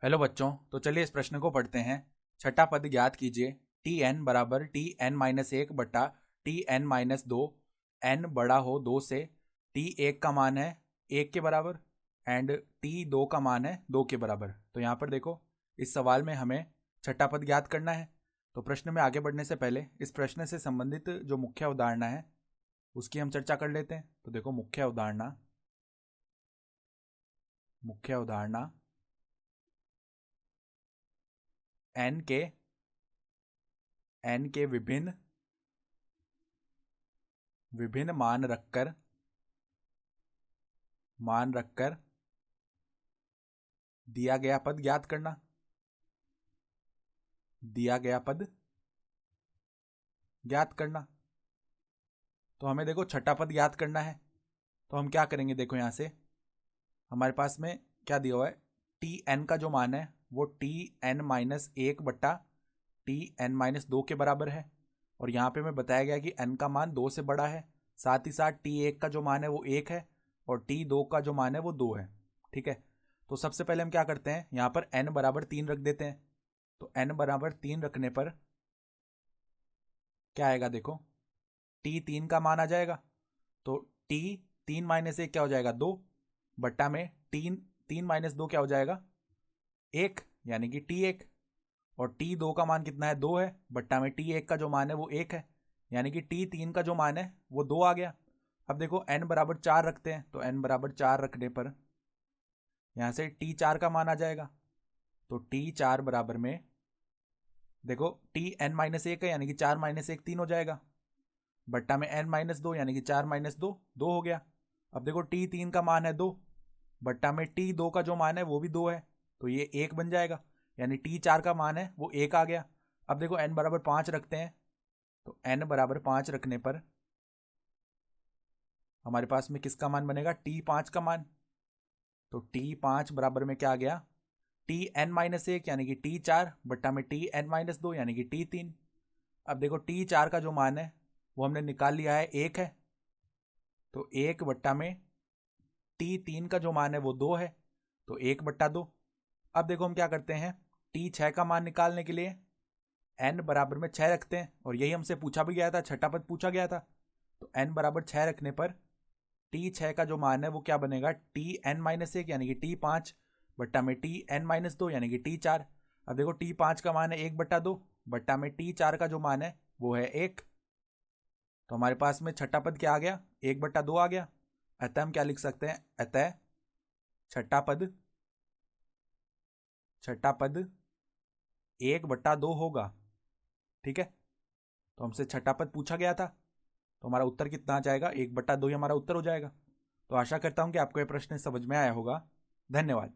Hello बच्चों, तो चलिए इस प्रश्न को पढ़ते हैं। छठा पद ज्ञात कीजिए। टी एन बराबर टी एन माइनस एक बट्टा टी एन माइनस दो, एन बड़ा हो दो से। टी एक का मान है एक के बराबर एंड टी दो का मान है दो के बराबर। तो यहाँ पर देखो, इस सवाल में हमें छठा पद ज्ञात करना है। तो प्रश्न में आगे बढ़ने से पहले इस प्रश्न से संबंधित जो मुख्य अवधारणा है उसकी हम चर्चा कर लेते हैं। तो देखो, मुख्य अवधारणा एन के विभिन्न विभिन्न मान रखकर दिया गया पद ज्ञात करना। दिया गया पद ज्ञात करना। तो हमें देखो छठा पद ज्ञात करना है। तो हम क्या करेंगे, देखो यहां से हमारे पास में क्या दिया हुआ है। टी एन का जो मान है वो टी एन माइनस एक बट्टा टी एन माइनस दो के बराबर है। और यहाँ पे हमें बताया गया कि एन का मान दो से बड़ा है। साथ ही साथ टी एक का जो मान है वो एक है और टी दो का जो मान है वो दो है। ठीक है। तो सबसे पहले हम क्या करते हैं, यहाँ पर एन बराबर तीन रख देते हैं। तो एन बराबर तीन रखने पर क्या आएगा, देखो टी तीन का मान आ जाएगा। तो टी तीन माइनस एक क्या हो जाएगा, दो बट्टा में तीन तीन माइनस दो क्या हो जाएगा, एक, यानी कि टी एक। और टी दो का मान कितना है, दो है, बट्टा में टी एक का जो मान है वो एक है, यानी कि टी तीन का जो मान है वो दो आ गया। अब देखो एन बराबर चार रखते हैं। तो एन बराबर चार रखने पर यहां से टी चार का मान आ जाएगा। तो टी चार बराबर में देखो टी एन माइनस एक है, यानी कि चार माइनस एक तीन हो जाएगा, बट्टा में एन माइनस दो यानी कि चार माइनस दो दो हो गया। अब देखो टी तीन का मान है दो, बट्टा में टी दो का जो मान है वो भी दो है, तो ये एक बन जाएगा, यानी टी चार का मान है वो एक आ गया। अब देखो एन बराबर पाँच रखते हैं। तो एन बराबर पाँच रखने पर हमारे पास में किसका मान बनेगा, टी पाँच का मान। तो टी पाँच बराबर में क्या आ गया, टी एन माइनस एक यानी कि टी चार बट्टा में टी एन माइनस दो यानी कि टी तीन। अब देखो टी चार का जो मान है वो हमने निकाल लिया है, एक है। तो एक बट्टा में टी तीन का जो मान है वो दो है, तो एक बट्टा दो। अब देखो हम क्या करते हैं, टी छः का मान निकालने के लिए एन बराबर में छः रखते हैं, और यही हमसे पूछा भी गया था, छठा पद पूछा गया था। तो एन बराबर छः रखने पर टी छः का जो मान है वो क्या बनेगा, टी एन माइनस एक यानी कि टी पाँच बट्टा में टी एन माइनस दो यानी कि टी चार। अब देखो टी पाँच का मान है एक बट्टा दो, बट्टा में टी चार का जो मान है वो है एक। तो हमारे पास में छठा पद क्या आ गया, एक बट्टा दो आ गया। अतः हम क्या लिख सकते हैं, अतः छठा पद एक बट्टा दो होगा। ठीक है। तो हमसे छठा पद पूछा गया था, तो हमारा उत्तर कितना आ जाएगा, एक बट्टा दो ही हमारा उत्तर हो जाएगा। तो आशा करता हूं कि आपको यह प्रश्न समझ में आया होगा। धन्यवाद।